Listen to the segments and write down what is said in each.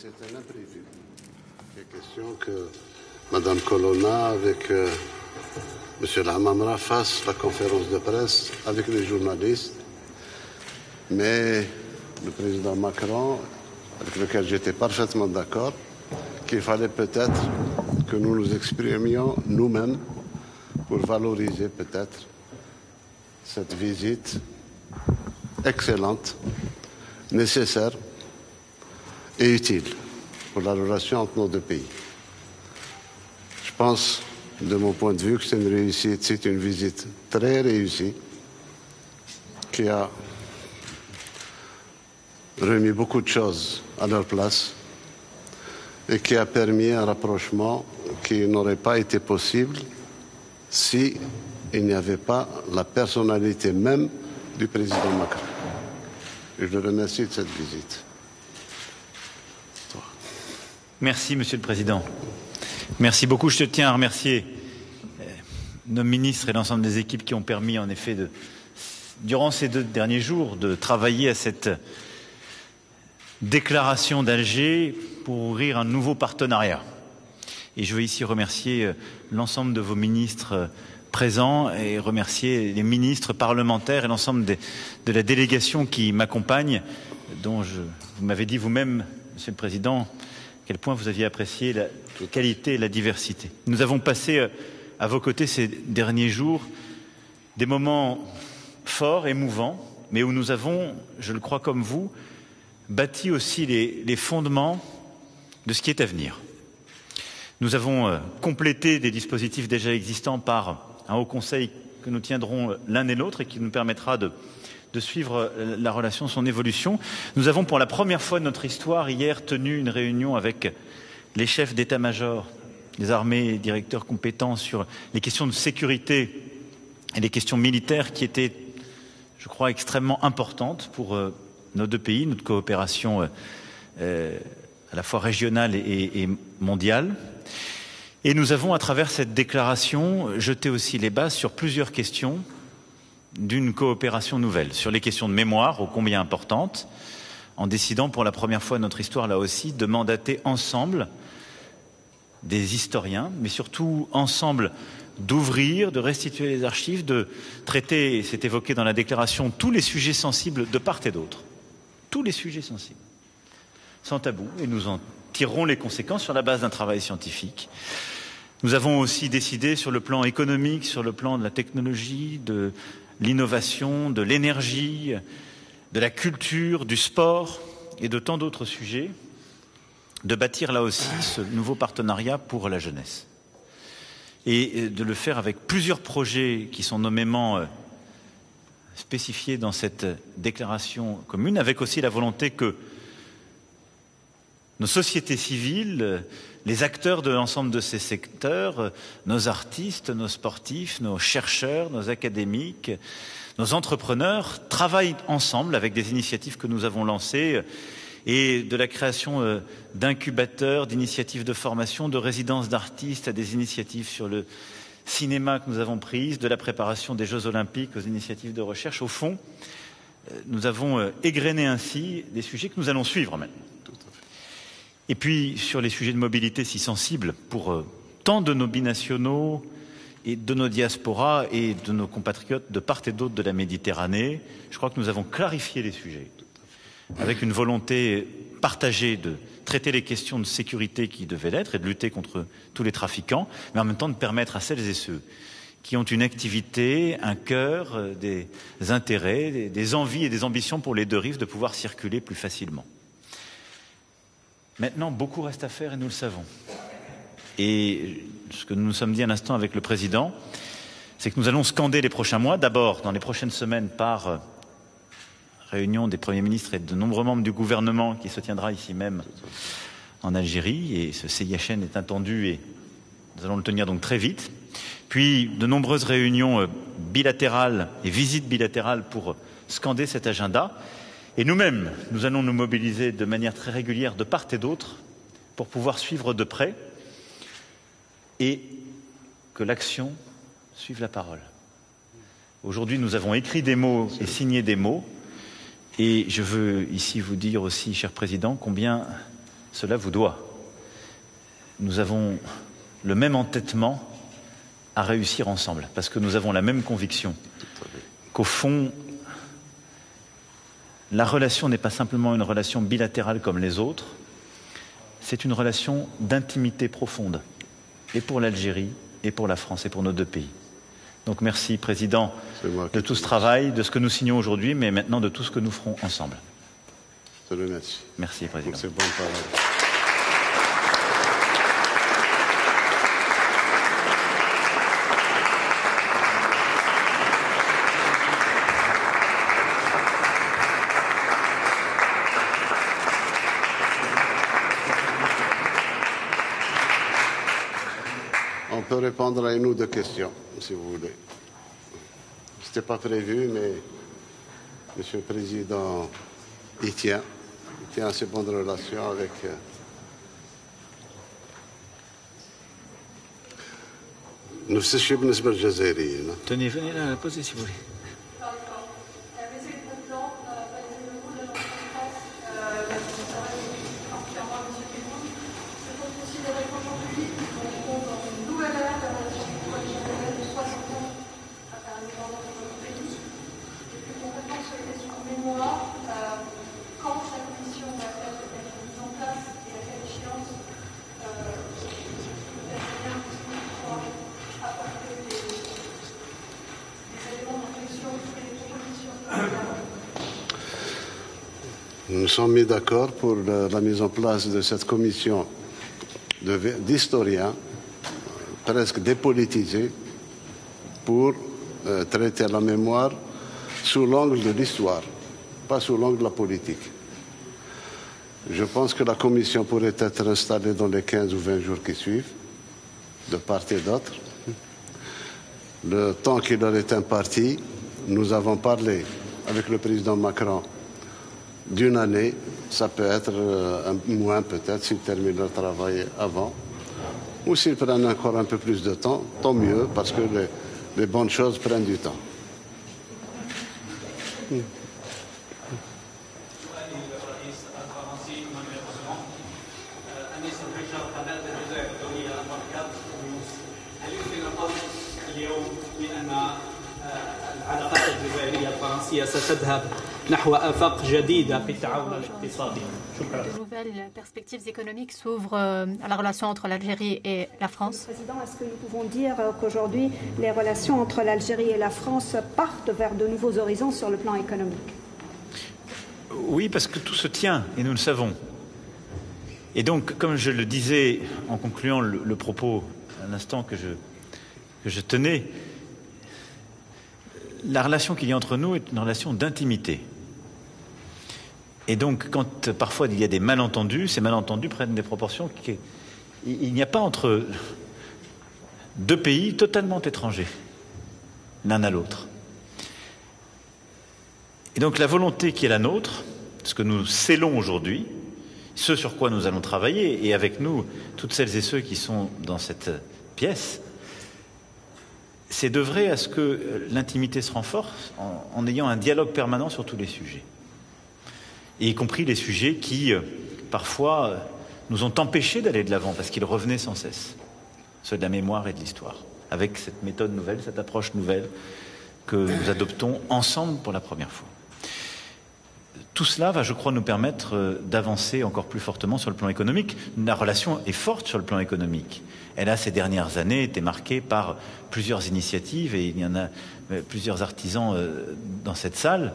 c'est un imprévu. Il est question que Mme Colonna, avec M. Lamamra, fasse la conférence de presse avec les journalistes. Mais le président Macron, avec lequel j'étais parfaitement d'accord, qu'il fallait peut-être que nous nous exprimions nous-mêmes pour valoriser peut-être cette visite excellente, nécessaire et utile pour la relation entre nos deux pays. Je pense, de mon point de vue, que c'est une réussite, c'est une visite très réussie qui a remis beaucoup de choses à leur place et qui a permis un rapprochement qui n'aurait pas été possible si il n'y avait pas la personnalité même du président Macron. Et je le remercie de cette visite. Merci, Monsieur le Président. Merci beaucoup. Je tiens à remercier nos ministres et l'ensemble des équipes qui ont permis, en effet, durant ces 2 derniers jours, de travailler à cette déclaration d'Alger pour ouvrir un nouveau partenariat. Et je veux ici remercier l'ensemble de vos ministres présents et remercier les ministres parlementaires et l'ensemble de la délégation qui m'accompagne, dont vous m'avez dit vous-même, Monsieur le Président, à quel point vous aviez apprécié la qualité et la diversité. Nous avons passé à vos côtés ces derniers jours des moments forts, émouvants, mais où nous avons, je le crois comme vous, bâti aussi les fondements de ce qui est à venir. Nous avons complété des dispositifs déjà existants par un haut conseil que nous tiendrons l'un et l'autre et qui nous permettra de suivre la relation, son évolution. Nous avons pour la première fois de notre histoire hier tenu une réunion avec les chefs d'état-major des armées et directeurs compétents sur les questions de sécurité et les questions militaires qui étaient, je crois, extrêmement importantes pour nos 2 pays, notre coopération à la fois régionale et mondiale. Et nous avons, à travers cette déclaration, jeté aussi les bases sur plusieurs questions d'une coopération nouvelle, sur les questions de mémoire, ô combien importantes, en décidant pour la première fois de notre histoire, là aussi, de mandater ensemble des historiens, mais surtout ensemble d'ouvrir, de restituer les archives, de traiter, et c'est évoqué dans la déclaration, tous les sujets sensibles de part et d'autre. Tous les sujets sensibles, sans tabou, et nous en tirerons les conséquences sur la base d'un travail scientifique. Nous avons aussi décidé sur le plan économique, sur le plan de la technologie, de l'innovation, de l'énergie, de la culture, du sport et de tant d'autres sujets, de bâtir là aussi ce nouveau partenariat pour la jeunesse. Et de le faire avec plusieurs projets qui sont nommément spécifiés dans cette déclaration commune, avec aussi la volonté que nos sociétés civiles, les acteurs de l'ensemble de ces secteurs, nos artistes, nos sportifs, nos chercheurs, nos académiques, nos entrepreneurs travaillent ensemble avec des initiatives que nous avons lancées et de la création d'incubateurs, d'initiatives de formation, de résidences d'artistes à des initiatives sur le cinéma que nous avons prises, de la préparation des Jeux Olympiques aux initiatives de recherche. Au fond, nous avons égrené ainsi des sujets que nous allons suivre maintenant. Et puis, sur les sujets de mobilité si sensibles pour tant de nos binationaux et de nos diasporas et de nos compatriotes de part et d'autre de la Méditerranée, je crois que nous avons clarifié les sujets, avec une volonté partagée de traiter les questions de sécurité qui devaient l'être et de lutter contre tous les trafiquants, mais en même temps de permettre à celles et ceux qui ont une activité, un cœur, des intérêts, des envies et des ambitions pour les 2 rives de pouvoir circuler plus facilement. Maintenant, beaucoup reste à faire et nous le savons. Et ce que nous nous sommes dit un instant avec le Président, c'est que nous allons scander les prochains mois, d'abord dans les prochaines semaines par réunion des premiers ministres et de nombreux membres du gouvernement qui se tiendra ici même en Algérie, et ce CIHN est attendu et nous allons le tenir donc très vite. Puis de nombreuses réunions bilatérales et visites bilatérales pour scander cet agenda. Et nous-mêmes, nous allons nous mobiliser de manière très régulière de part et d'autre pour pouvoir suivre de près et que l'action suive la parole. Aujourd'hui, nous avons écrit des mots et signé des mots. Et je veux ici vous dire aussi, cher Président, combien cela vous doit. Nous avons le même entêtement à réussir ensemble, parce que nous avons la même conviction qu'au fond, la relation n'est pas simplement une relation bilatérale comme les autres, c'est une relation d'intimité profonde, et pour l'Algérie, et pour la France, et pour nos deux pays. Donc merci, Président, de tout ce travail, de ce que nous signons aujourd'hui, mais maintenant de tout ce que nous ferons ensemble. Je te remercie. Merci, Président. C'est bonne parole. On peut répondre à une ou deux questions, si vous voulez. Ce n'était pas prévu, mais Monsieur le Président il tient à ses bonnes relations avec نفس الشيء بالنسبة للجزائريين. Tenez, venez là, posez si vous voulez. Nous nous sommes mis d'accord pour la mise en place de cette commission d'historiens presque dépolitisés pour traiter la mémoire sous l'angle de l'histoire, pas sous l'angle de la politique. Je pense que la commission pourrait être installée dans les 15 ou 20 jours qui suivent, de part et d'autre. Le temps qui leur est imparti, nous avons parlé avec le président Macron d'une année, ça peut être un mois peut-être s'ils terminent leur travail avant, ou s'ils prennent encore un peu plus de temps, tant mieux, parce que les bonnes choses prennent du temps. De nouvelles perspectives économiques s'ouvrent à la relation entre l'Algérie et la France. Président, est-ce que nous pouvons dire qu'aujourd'hui, les relations entre l'Algérie et la France partent vers de nouveaux horizons sur le plan économique? Oui, parce que tout se tient, et nous le savons. Et donc, comme je le disais en concluant le propos à l'instant que je tenais, la relation qu'il y a entre nous est une relation d'intimité. Et donc, quand parfois il y a des malentendus, ces malentendus prennent des proportions il n'y a pas entre deux pays totalement étrangers, l'un à l'autre. Et donc la volonté qui est la nôtre, ce que nous scellons aujourd'hui, ce sur quoi nous allons travailler, et avec nous, toutes celles et ceux qui sont dans cette pièce, c'est d'œuvrer à ce que l'intimité se renforce en ayant un dialogue permanent sur tous les sujets. Et y compris les sujets qui, parfois, nous ont empêchés d'aller de l'avant, parce qu'ils revenaient sans cesse, ceux de la mémoire et de l'histoire, avec cette méthode nouvelle, cette approche nouvelle que nous adoptons ensemble pour la première fois. Tout cela va, je crois, nous permettre d'avancer encore plus fortement sur le plan économique. La relation est forte sur le plan économique. Elle a, ces dernières années, été marquée par plusieurs initiatives, et il y en a plusieurs artisans dans cette salle,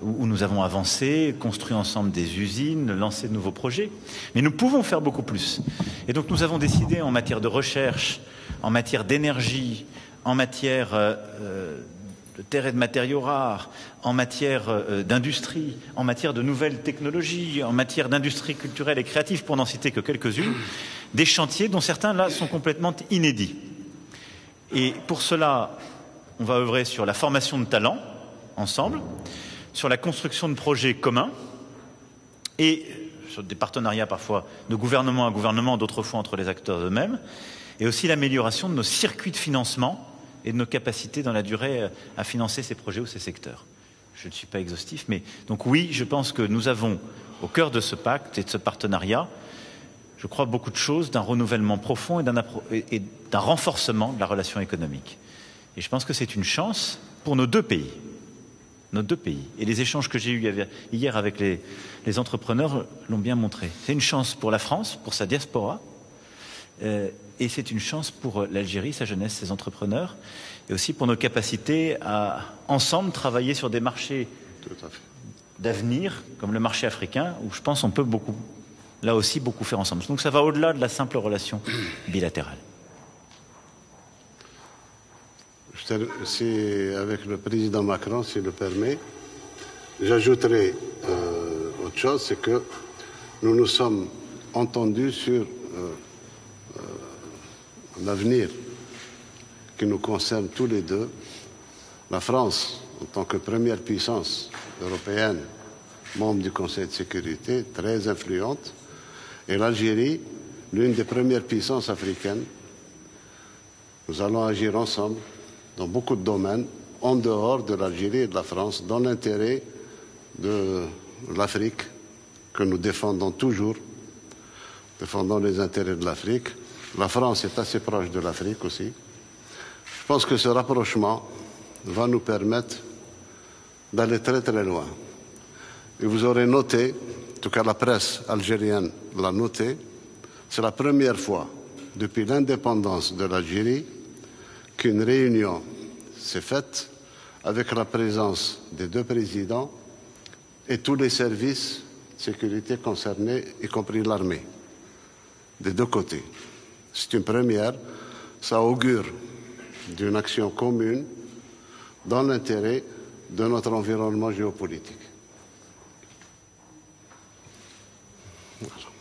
où nous avons avancé, construit ensemble des usines, lancé de nouveaux projets. Mais nous pouvons faire beaucoup plus. Et donc nous avons décidé, en matière de recherche, en matière d'énergie, en matière de terres et de matériaux rares, en matière d'industrie, en matière de nouvelles technologies, en matière d'industrie culturelle et créative, pour n'en citer que quelques-unes, des chantiers dont certains, là, sont complètement inédits. Et pour cela, on va œuvrer sur la formation de talents, ensemble, sur la construction de projets communs et sur des partenariats parfois de gouvernement à gouvernement, d'autres fois entre les acteurs eux-mêmes, et aussi l'amélioration de nos circuits de financement et de nos capacités dans la durée à financer ces projets ou ces secteurs. Je ne suis pas exhaustif, mais donc oui, je pense que nous avons au cœur de ce pacte et de ce partenariat je crois, beaucoup de choses, d'un renouvellement profond et d'un renforcement de la relation économique. Et je pense que c'est une chance pour nos deux pays. Nos deux pays. Et les échanges que j'ai eus hier avec les entrepreneurs l'ont bien montré. C'est une chance pour la France, pour sa diaspora, et c'est une chance pour l'Algérie, sa jeunesse, ses entrepreneurs, et aussi pour nos capacités à, ensemble, travailler sur des marchés d'avenir, comme le marché africain, où je pense qu'on peut beaucoup, là aussi, beaucoup faire ensemble. Donc ça va au-delà de la simple relation bilatérale. Si, avec le président Macron, s'il le permet, j'ajouterai autre chose, c'est que nous nous sommes entendus sur l'avenir qui nous concerne tous les deux. La France, en tant que première puissance européenne, membre du Conseil de sécurité, très influente, et l'Algérie, l'une des premières puissances africaines. Nous allons agir ensemble dans beaucoup de domaines, en dehors de l'Algérie et de la France, dans l'intérêt de l'Afrique, que nous défendons toujours, défendons les intérêts de l'Afrique. La France est assez proche de l'Afrique aussi. Je pense que ce rapprochement va nous permettre d'aller très très loin. Et vous aurez noté, en tout cas la presse algérienne l'a noté, c'est la première fois depuis l'indépendance de l'Algérie qu'une réunion s'est faite avec la présence des deux présidents et tous les services de sécurité concernés, y compris l'armée, des deux côtés. C'est une première, ça augure d'une action commune dans l'intérêt de notre environnement géopolitique. Voilà.